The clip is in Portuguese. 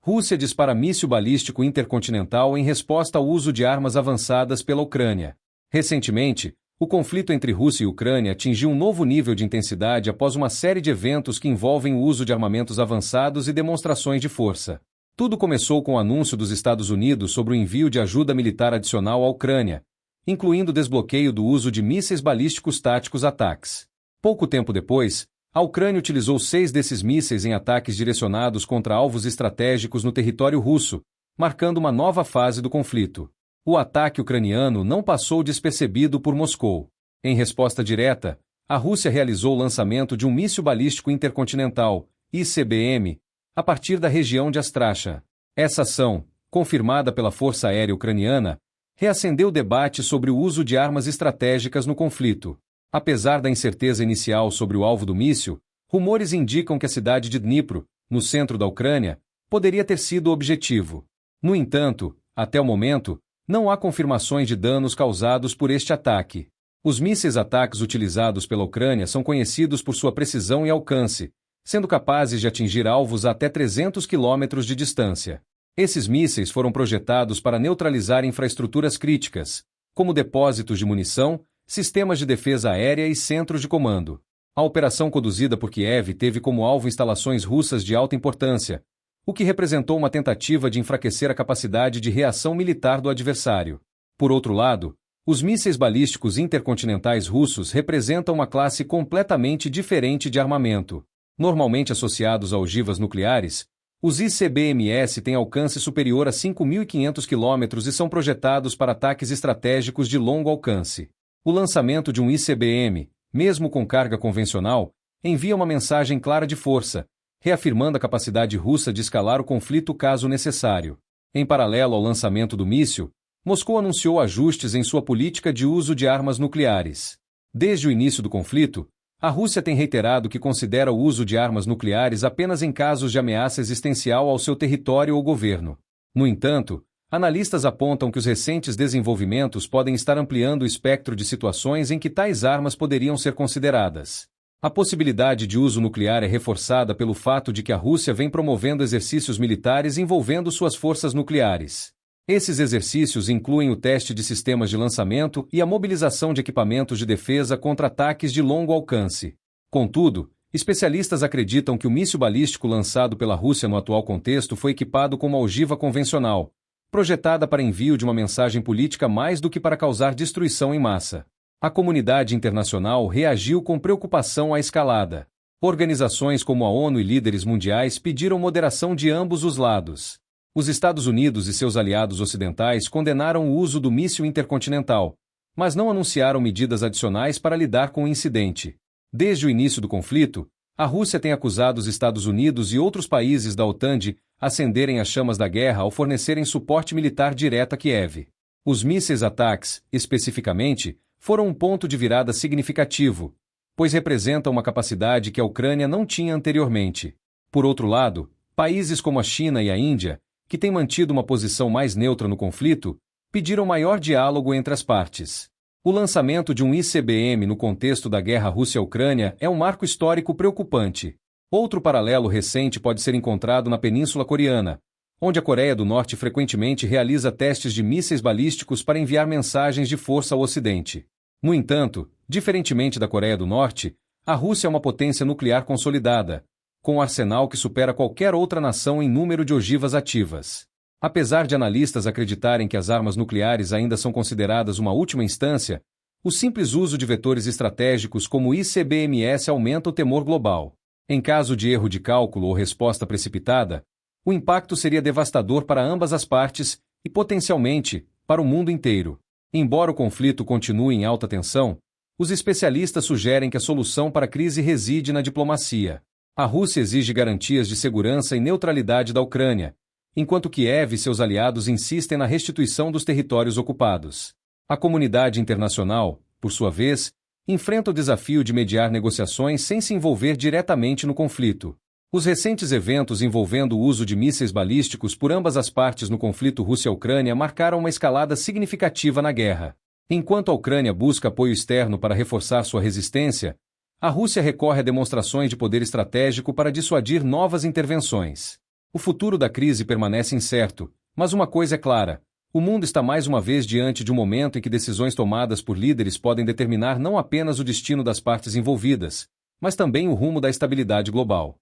Rússia dispara míssil balístico intercontinental em resposta ao uso de armas avançadas pela Ucrânia. Recentemente, o conflito entre Rússia e Ucrânia atingiu um novo nível de intensidade após uma série de eventos que envolvem o uso de armamentos avançados e demonstrações de força. Tudo começou com o anúncio dos Estados Unidos sobre o envio de ajuda militar adicional à Ucrânia, incluindo o desbloqueio do uso de mísseis balísticos táticos ATACMS. Pouco tempo depois, a Ucrânia utilizou 6 desses mísseis em ataques direcionados contra alvos estratégicos no território russo, marcando uma nova fase do conflito. O ataque ucraniano não passou despercebido por Moscou. Em resposta direta, a Rússia realizou o lançamento de um míssil balístico intercontinental, ICBM, a partir da região de Astracha. Essa ação, confirmada pela Força Aérea Ucraniana, reacendeu o debate sobre o uso de armas estratégicas no conflito. Apesar da incerteza inicial sobre o alvo do míssil, rumores indicam que a cidade de Dnipro, no centro da Ucrânia, poderia ter sido o objetivo. No entanto, até o momento, não há confirmações de danos causados por este ataque. Os mísseis ATACMS utilizados pela Ucrânia são conhecidos por sua precisão e alcance, sendo capazes de atingir alvos a até 300 quilômetros de distância. Esses mísseis foram projetados para neutralizar infraestruturas críticas, como depósitos de munição, sistemas de defesa aérea e centros de comando. A operação conduzida por Kiev teve como alvo instalações russas de alta importância, o que representou uma tentativa de enfraquecer a capacidade de reação militar do adversário. Por outro lado, os mísseis balísticos intercontinentais russos representam uma classe completamente diferente de armamento. Normalmente associados a ogivas nucleares, os ICBMs têm alcance superior a 5.500 km e são projetados para ataques estratégicos de longo alcance. O lançamento de um ICBM, mesmo com carga convencional, envia uma mensagem clara de força, reafirmando a capacidade russa de escalar o conflito caso necessário. Em paralelo ao lançamento do míssil, Moscou anunciou ajustes em sua política de uso de armas nucleares. Desde o início do conflito, a Rússia tem reiterado que considera o uso de armas nucleares apenas em casos de ameaça existencial ao seu território ou governo. No entanto, analistas apontam que os recentes desenvolvimentos podem estar ampliando o espectro de situações em que tais armas poderiam ser consideradas. A possibilidade de uso nuclear é reforçada pelo fato de que a Rússia vem promovendo exercícios militares envolvendo suas forças nucleares. Esses exercícios incluem o teste de sistemas de lançamento e a mobilização de equipamentos de defesa contra ataques de longo alcance. Contudo, especialistas acreditam que o míssil balístico lançado pela Rússia no atual contexto foi equipado com uma ogiva convencional, projetada para envio de uma mensagem política mais do que para causar destruição em massa. A comunidade internacional reagiu com preocupação à escalada. Organizações como a ONU e líderes mundiais pediram moderação de ambos os lados. Os Estados Unidos e seus aliados ocidentais condenaram o uso do míssil intercontinental, mas não anunciaram medidas adicionais para lidar com o incidente. Desde o início do conflito, a Rússia tem acusado os Estados Unidos e outros países da OTAN de acenderem as chamas da guerra ao fornecerem suporte militar direto a Kiev. Os mísseis ATACMS, especificamente, foram um ponto de virada significativo, pois representam uma capacidade que a Ucrânia não tinha anteriormente. Por outro lado, países como a China e a Índia, que têm mantido uma posição mais neutra no conflito, pediram maior diálogo entre as partes. O lançamento de um ICBM no contexto da guerra Rússia-Ucrânia é um marco histórico preocupante. Outro paralelo recente pode ser encontrado na Península Coreana, onde a Coreia do Norte frequentemente realiza testes de mísseis balísticos para enviar mensagens de força ao Ocidente. No entanto, diferentemente da Coreia do Norte, a Rússia é uma potência nuclear consolidada, com um arsenal que supera qualquer outra nação em número de ogivas ativas. Apesar de analistas acreditarem que as armas nucleares ainda são consideradas uma última instância, o simples uso de vetores estratégicos como o ICBMs aumenta o temor global. Em caso de erro de cálculo ou resposta precipitada, o impacto seria devastador para ambas as partes e, potencialmente, para o mundo inteiro. Embora o conflito continue em alta tensão, os especialistas sugerem que a solução para a crise reside na diplomacia. A Rússia exige garantias de segurança e neutralidade da Ucrânia, enquanto Kiev e seus aliados insistem na restituição dos territórios ocupados. A comunidade internacional, por sua vez, enfrenta o desafio de mediar negociações sem se envolver diretamente no conflito. Os recentes eventos envolvendo o uso de mísseis balísticos por ambas as partes no conflito Rússia-Ucrânia marcaram uma escalada significativa na guerra. Enquanto a Ucrânia busca apoio externo para reforçar sua resistência, a Rússia recorre a demonstrações de poder estratégico para dissuadir novas intervenções. O futuro da crise permanece incerto, mas uma coisa é clara: o mundo está mais uma vez diante de um momento em que decisões tomadas por líderes podem determinar não apenas o destino das partes envolvidas, mas também o rumo da estabilidade global.